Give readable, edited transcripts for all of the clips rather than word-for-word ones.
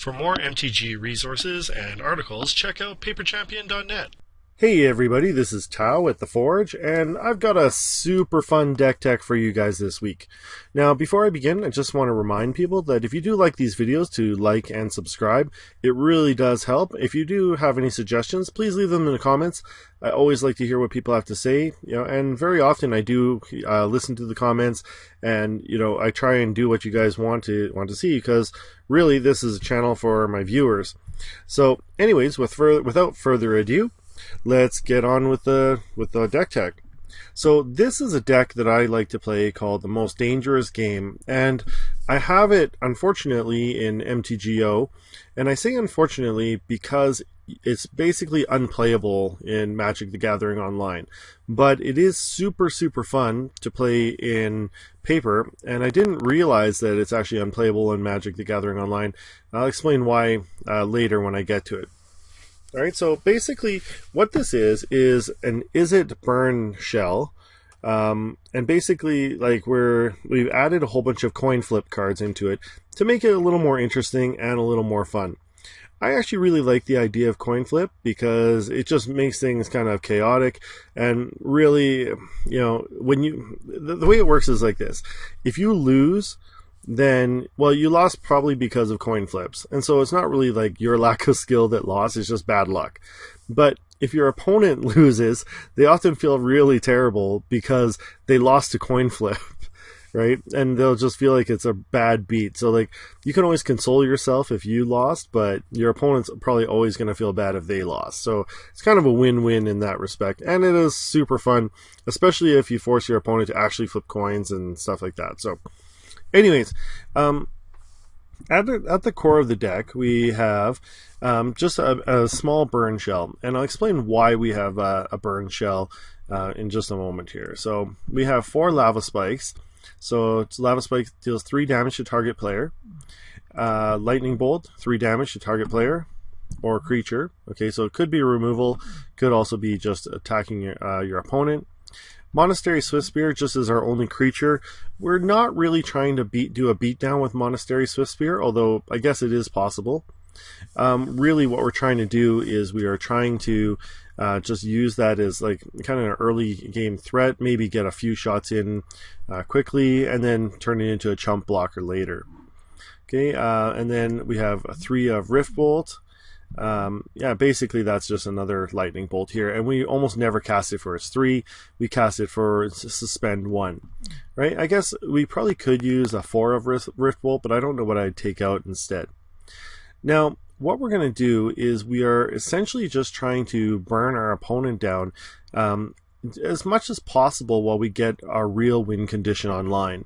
For more MTG resources and articles, check out paperchampion.net. Hey everybody, this is Tao at The Forge, and I've got a super fun deck tech for you guys this week. Now, before I begin, I just want to remind people that if you do like these videos, to like and subscribe. It really does help. If you do have any suggestions, please leave them in the comments. I always like to hear what people have to say, and very often I do listen to the comments, and I try and do what you guys want to see, because really this is a channel for my viewers. So, anyways, without further ado, let's get on with the deck tech. So this is a deck that I like to play called the Most Dangerous Game, and I have it unfortunately in MTGO, and I say unfortunately because it's basically unplayable in Magic the Gathering Online, but it is super fun to play in paper, and I didn't realize that it's actually unplayable in Magic the Gathering Online. I'll explain why later when I get to it. Alright, so basically what this is an Izzet burn shell, and basically we've added a whole bunch of coin flip cards into it to make it a little more interesting and a little more fun. I actually really like the idea of coin flip because it just makes things kind of chaotic, and really, when the way it works is like this. If you lose, then, well, you lost probably because of coin flips. And so it's not really like your lack of skill that lost, it's just bad luck. But if your opponent loses, they often feel really terrible because they lost to coin flip, right? And they'll just feel like it's a bad beat. So you can always console yourself if you lost, but your opponent's probably always going to feel bad if they lost. So it's kind of a win-win in that respect. And it is super fun, especially if you force your opponent to actually flip coins and stuff like that. So anyways, at the core of the deck, we have just a small burn shell, and I'll explain why we have a burn shell in just a moment here. So we have 4 lava spikes. So lava spike deals 3 damage to target player. Lightning bolt, 3 damage to target player or creature. Okay, so it could be a removal, could also be just attacking your opponent. Monastery Swiftspear just is our only creature. We're not really trying to do a beatdown with Monastery Swiftspear, although I guess it is possible. Really what we're trying to do is we are trying to just use that as kind of an early game threat, maybe get a few shots in quickly, and then turn it into a chump blocker later. Okay, and then we have 3 of Rift Bolt. Basically that's just another lightning bolt here, and we almost never cast it for its 3. We cast it for suspend 1, right? I guess we probably could use a 4 of Rift Bolt, but I don't know what I'd take out instead. Now what we're going to do is we are essentially just trying to burn our opponent down as much as possible while we get our real win condition online.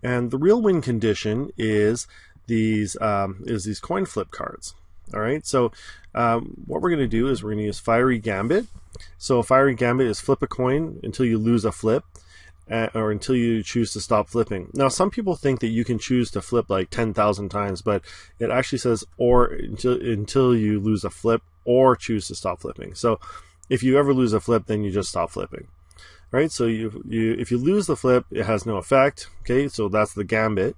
And the real win condition is these coin flip cards. Alright, so what we're going to do is we're going to use Fiery Gambit. So Fiery Gambit is flip a coin until you lose a flip, or until you choose to stop flipping. Now some people think that you can choose to flip 10,000 times, but it actually says or until you lose a flip or choose to stop flipping. So if you ever lose a flip, then you just stop flipping. Right, so if you lose the flip, it has no effect. Okay, so that's the Gambit.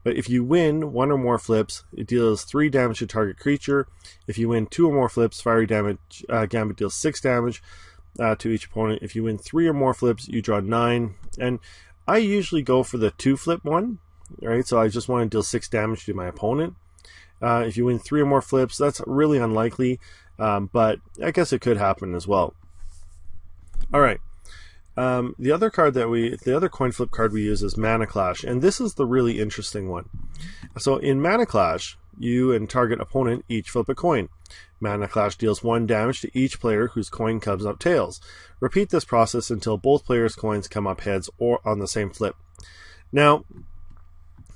But if you win 1 or more flips, it deals 3 damage to target creature. If you win 2 or more flips, Fiery Gambit deals 6 damage to each opponent. If you win 3 or more flips, you draw 9. And I usually go for the 2 flip one, right? So I just want to deal 6 damage to my opponent. If you win 3 or more flips, that's really unlikely, but I guess it could happen as well. All right. The other coin flip card we use is Mana Clash, and this is the really interesting one. So in Mana Clash, you and target opponent each flip a coin. Mana Clash deals 1 damage to each player whose coin comes up tails. Repeat this process until both players' coins come up heads or on the same flip. Now,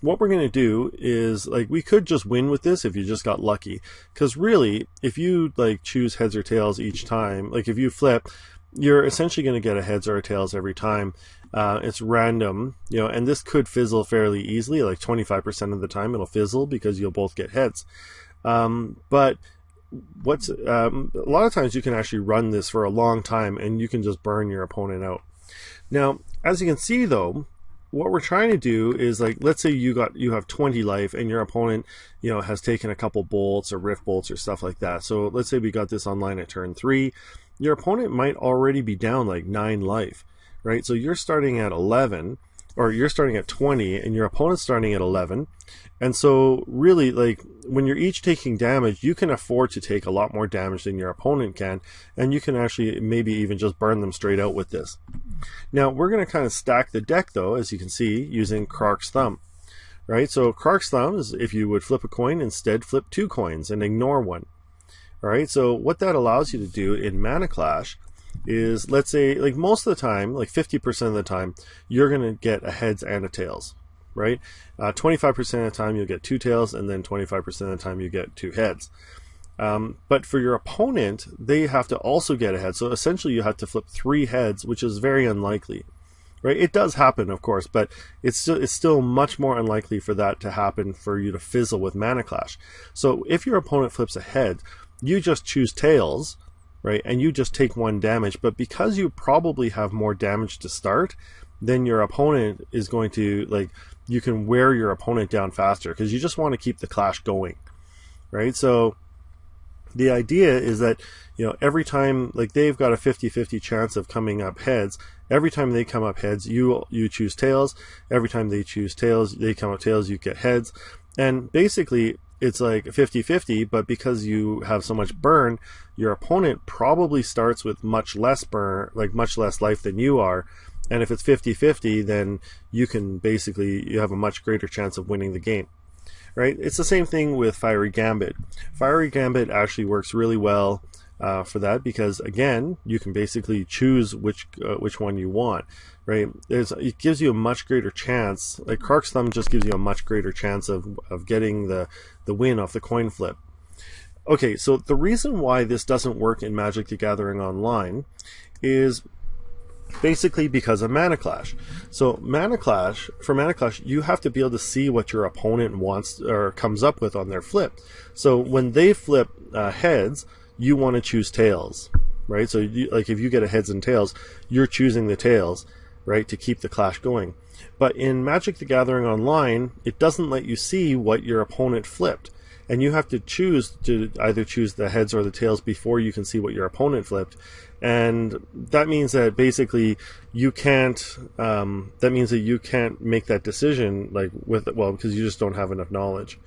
what we're going to do is, we could just win with this if you just got lucky. Because really, if you, choose heads or tails each time, if you flip, you're essentially going to get a heads or a tails every time. It's random, and this could fizzle fairly easily, 25% of the time it'll fizzle because you'll both get heads. But a lot of times you can actually run this for a long time and you can just burn your opponent out. Now, as you can see though, what we're trying to do is, like, let's say you have 20 life and your opponent, has taken a couple bolts or rift bolts or stuff like that. So let's say we got this online at turn 3. Your opponent might already be down like 9 life, right? So you're starting at 11, or you're starting at 20 and your opponent's starting at 11. And so really, like, when you're each taking damage, you can afford to take a lot more damage than your opponent can, and you can actually maybe even just burn them straight out with this. Now we're going to kind of stack the deck, though, as you can see, using Krark's Thumb, right? So Krark's Thumb is, if you would flip a coin, instead flip 2 coins and ignore 1. All right, so what that allows you to do in Mana Clash is, let's say, like, most of the time, like 50% of the time, you're going to get a heads and a tails, right? 25% of the time you'll get 2 tails, and then 25% of the time you get 2 heads. But for your opponent, they have to also get a head. So essentially you have to flip 3 heads, which is very unlikely, right? It does happen, of course, but it's still much more unlikely for that to happen, for you to fizzle with Mana Clash. So if your opponent flips a head, you just choose tails, right? And you just take 1 damage. But because you probably have more damage to start, then your opponent is going to, like, you can wear your opponent down faster because you just want to keep the clash going, right? So the idea is that, every time, like, they've got a 50-50 chance of coming up heads. Every time they come up heads, you choose tails. Every time they choose tails, they come up tails, you get heads. And basically it's like 50-50, but because you have so much burn, your opponent probably starts with much less burn, like much less life than you are. And if it's 50-50, then you have a much greater chance of winning the game, right? It's the same thing with Fiery Gambit. Fiery Gambit actually works really well for that, because again, you can basically choose which one you want, right? It gives you a much greater chance. Like, Krark's Thumb just gives you a much greater chance of getting the win off the coin flip. Okay, so the reason why this doesn't work in Magic the Gathering Online is basically because of Mana Clash. So for Mana Clash, you have to be able to see what your opponent wants or comes up with on their flip. So when they flip heads, you want to choose tails, right? So like, if you get a heads and tails, you're choosing the tails, right, to keep the clash going. But in Magic the Gathering Online, it doesn't let you see what your opponent flipped, and you have to either choose the heads or the tails before you can see what your opponent flipped. And that means that basically you can't make that decision, like, because you just don't have enough knowledge.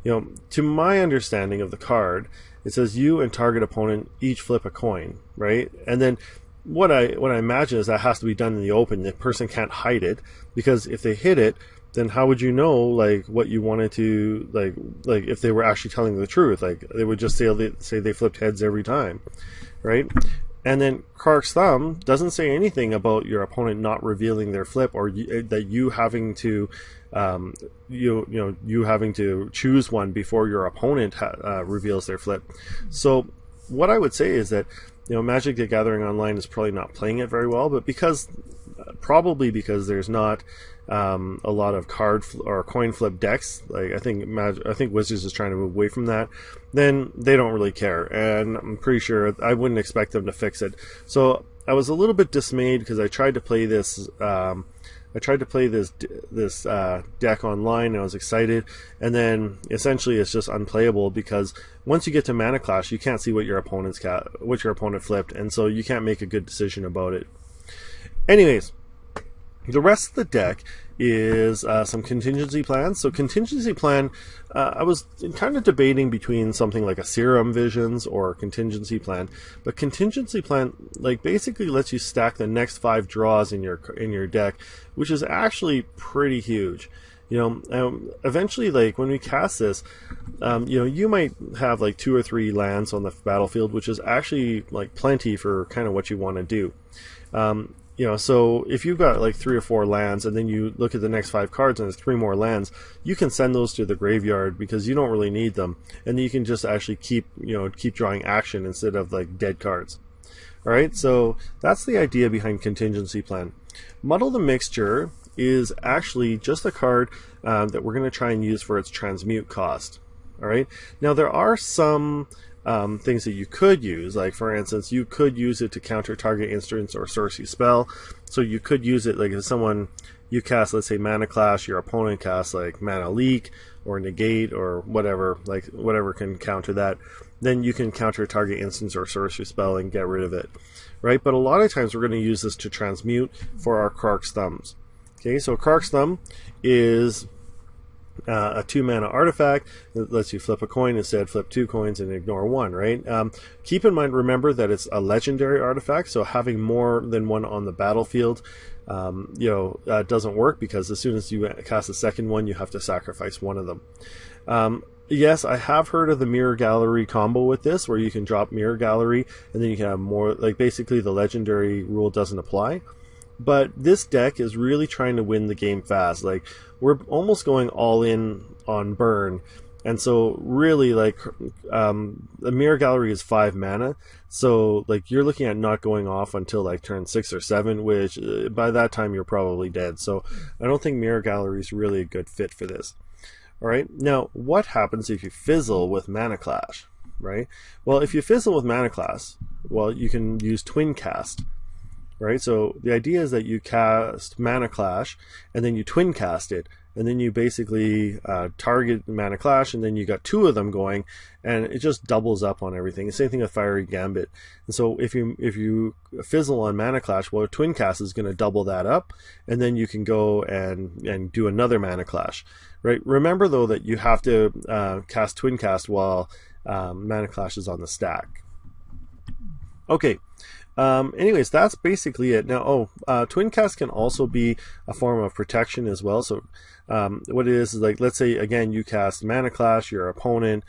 To my understanding of the card, it says you and target opponent each flip a coin, right? And then what I imagine is that has to be done in the open. The person can't hide it, because if they hit it, then how would you know, like, what you wanted to, like if they were actually telling the truth? Like, they would just say they flipped heads every time, right? And then Krark's Thumb doesn't say anything about your opponent not revealing their flip, or that you having to you having to choose one before your opponent reveals their flip. So what I would say is that, Magic the Gathering Online is probably not playing it very well, but probably because there's not a lot of or coin flip decks. Like, I think Wizards is trying to move away from that. Then they don't really care, and I'm pretty sure I wouldn't expect them to fix it. So I was a little bit dismayed because I tried to play this. This deck online, and I was excited, and then essentially it's just unplayable, because once you get to Mana Clash, you can't see what your opponent flipped, and so you can't make a good decision about it. Anyways, the rest of the deck is some Contingency Plans. So Contingency Plan, I was kind of debating between something like a Serum Visions or Contingency Plan, but Contingency Plan, like, basically lets you stack the next 5 draws in your deck, which is actually pretty huge. Eventually, like, when we cast this, you might have like 2 or 3 lands on the battlefield, which is actually, like, plenty for kind of what you want to do. So if you've got like 3 or 4 lands, and then you look at the next 5 cards and there's 3 more lands, you can send those to the graveyard because you don't really need them, and then you can just actually keep drawing action instead of, like, dead cards. All right, so that's the idea behind Contingency Plan. Muddle the Mixture is actually just a card that we're going to try and use for its transmute cost. All right. Now there are some things that you could use. Like, for instance, you could use it to counter target instant or sorcery spell. So you could use it, like, if you cast, let's say, Mana Clash, your opponent casts, like, Mana Leak or Negate or whatever, like, whatever can counter that, then you can counter target instance or sorcery spell and get rid of it, right? But a lot of times we're going to use this to transmute for our Krark's Thumbs. Okay, so Krark's Thumb is a 2-mana artifact that lets you flip a coin, instead flip 2 coins and ignore 1, right? Keep in mind, remember that it's a legendary artifact, so having more than one on the battlefield doesn't work, because as soon as you cast a second one, you have to sacrifice one of them. Yes, I have heard of the Mirror Gallery combo with this, where you can drop Mirror Gallery and then you can have more, like, basically the legendary rule doesn't apply. But this deck is really trying to win the game fast. Like, we're almost going all in on burn. And so really, like, the Mirror Gallery is 5 mana. So, like, you're looking at not going off until, like, turn 6 or 7, which by that time you're probably dead. So I don't think Mirror Gallery is really a good fit for this. All right. Now, what happens if you fizzle with Mana Clash, right? Well, if you fizzle with Mana Clash, well, you can use Twincast. Right, so the idea is that you cast Mana Clash, and then you Twincast it, and then you basically target Mana Clash, and then you got 2 of them going, and it just doubles up on everything. The same thing with Fiery Gambit. And so if you fizzle on Mana Clash, well, Twincast is going to double that up, and then you can go and do another Mana Clash. Right. Remember though that you have to cast Twincast while Mana Clash is on the stack. Okay. Anyways, that's basically it. Now, Twincast can also be a form of protection as well. So, what it is like, let's say, again, you cast Mana Clash, your opponent,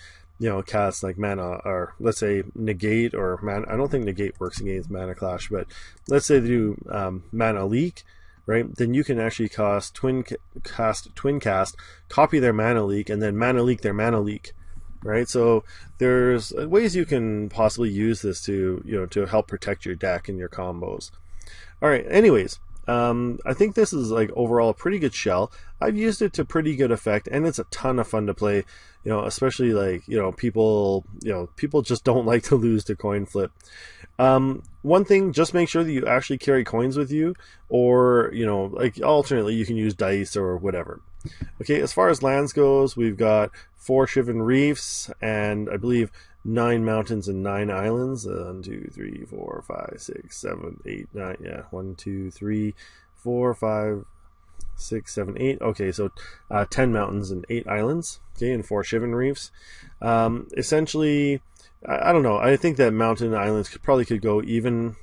casts, like, Mana, or let's say Negate, or Mana, I don't think Negate works against Mana Clash, but let's say they do Mana Leak, right? Then you can actually cast Twincast, copy their Mana Leak, and then Mana Leak their Mana Leak. Right, so there's ways you can possibly use this to help protect your deck and your combos. All right, anyways, I think this is, like, overall a pretty good shell. I've used it to pretty good effect, and it's a ton of fun to play. Especially, like, people just don't like to lose to coin flip. One thing, just make sure that you actually carry coins with you, or like, alternately you can use dice or whatever. Okay, as far as lands goes, we've got 4 Shivan Reefs, and I believe 9 mountains and 9 islands. 1, 2, 3, 4, 5, 6, 7, 8, 9. Yeah, 1, 2, 3, 4, 5, 6, 7, 8. Okay, so 10 mountains and 8 islands. Okay, and 4 Shivan Reefs. Essentially, I don't know. I think that mountain and islands could go even,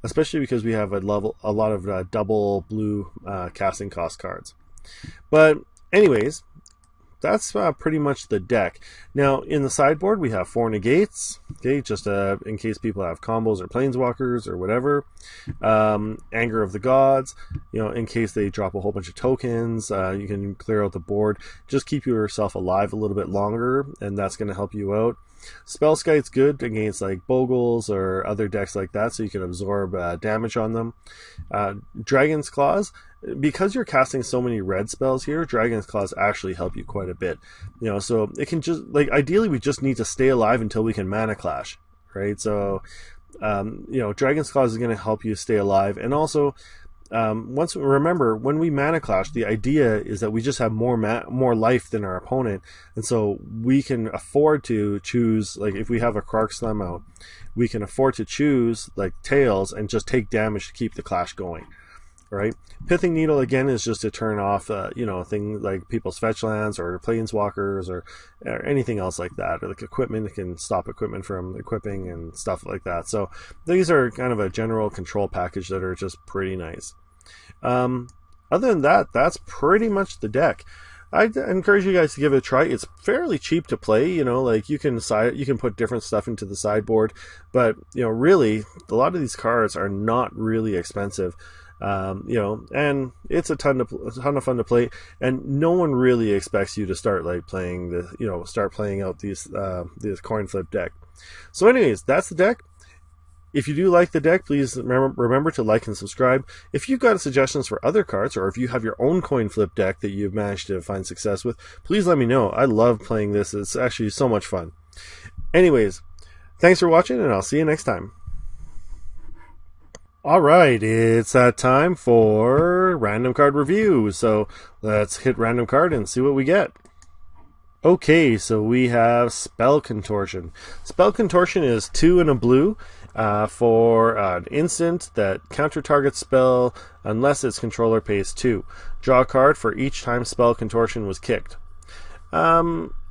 especially because we have a lot of double blue casting cost cards. But anyways, that's pretty much the deck. Now, in the sideboard, we have 4 negates, okay, just in case people have combos or planeswalkers or whatever. Anger of the Gods, in case they drop a whole bunch of tokens, you can clear out the board. Just keep yourself alive a little bit longer, and that's going to help you out. Spellskite's good against, like, Bogles or other decks like that, so you can absorb damage on them. Dragon's Claws, because you're casting so many red spells here, Dragon's Claws actually help you quite a bit. So it can just, like, ideally we just need to stay alive until we can Mana Clash, right? So, Dragon's Claws is going to help you stay alive, and also, remember, when we Mana Clash, the idea is that we just have more life than our opponent, and so we can afford to choose, like, if we have a Krark's Thumb out, we can afford to choose, like, Tails and just take damage to keep the clash going. Right? Pithing Needle, again, is just to turn off, things like people's fetch lands or planeswalkers or anything else like that. Or, like, equipment, it can stop equipment from equipping and stuff like that. So these are kind of a general control package that are just pretty nice. Other than that, that's pretty much the deck. I encourage you guys to give it a try. It's fairly cheap to play, like, you can put different stuff into the sideboard, but, really, a lot of these cards are not really expensive. And it's a ton of fun to play, and no one really expects you to start, like, playing out this coin flip deck. So anyways, that's the deck. If you do like the deck, please remember to like and subscribe. If you've got suggestions for other cards, or if you have your own coin flip deck that you've managed to find success with, please let me know. I love playing this. It's actually so much fun. Anyways, thanks for watching, and I'll see you next time. Alright, it's that time for random card review. So let's hit random card and see what we get. Okay, so we have Spell Contortion. Spell Contortion is 2 and a blue for an instant that counter target spell unless its controller pays 2. Draw a card for each time Spell Contortion was kicked.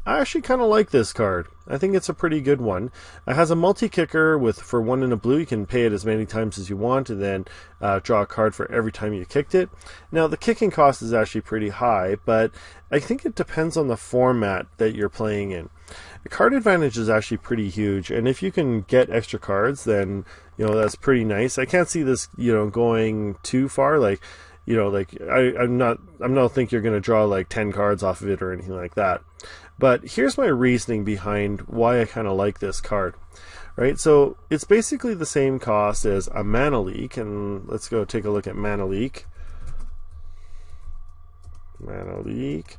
I actually kind of like this card. I think it's a pretty good one. It has a multi-kicker for 1 and a blue. You can pay it as many times as you want and then draw a card for every time you kicked it. Now, the kicking cost is actually pretty high, but I think it depends on the format that you're playing in. The card advantage is actually pretty huge, and if you can get extra cards, then that's pretty nice. I can't see this going too far. I'm not think you're going to draw like 10 cards off of it or anything like that. But here's my reasoning behind why I kind of like this card. Right, so it's basically the same cost as a Mana Leak, and let's go take a look at Mana Leak. Mana Leak.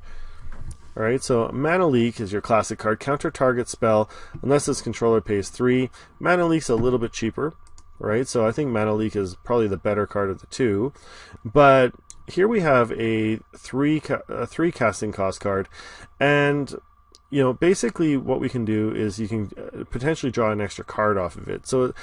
Alright, so Mana Leak is your classic card. Counter target spell unless its controller pays 3. Mana Leak's a little bit cheaper. Right, so I think Mana Leak is probably the better card of the two. But here we have a 3 casting cost card, and basically what we can do is you can potentially draw an extra card off of it. So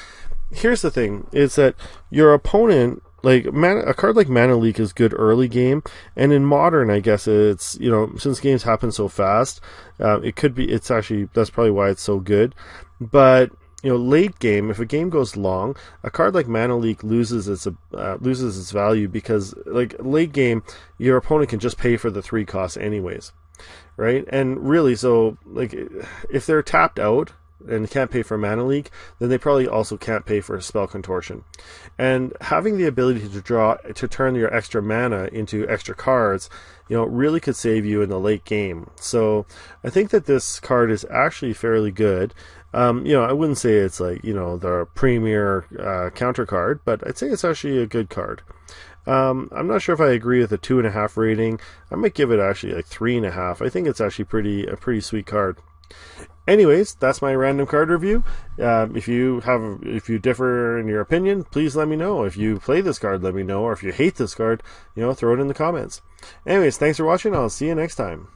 here's the thing, is that your opponent, a card like Mana Leak is good early game, and in Modern, I guess it's, since games happen so fast, that's probably why it's so good. But late game, if a game goes long, a card like Mana Leak loses its value because, late game, your opponent can just pay for the 3 costs anyways, right? And really, so if they're tapped out and can't pay for Mana Leak, then they probably also can't pay for Spell Contortion. And having the ability to turn your extra mana into extra cards, really could save you in the late game. So I think that this card is actually fairly good. I wouldn't say it's the premier counter card, but I'd say it's actually a good card. I'm not sure if I agree with the 2.5 rating. I might give it actually 3.5. I think it's actually a pretty sweet card. Anyways, that's my random card review. If you differ in your opinion, please let me know. If you play this card, let me know. Or if you hate this card, throw it in the comments. Anyways, thanks for watching. I'll see you next time.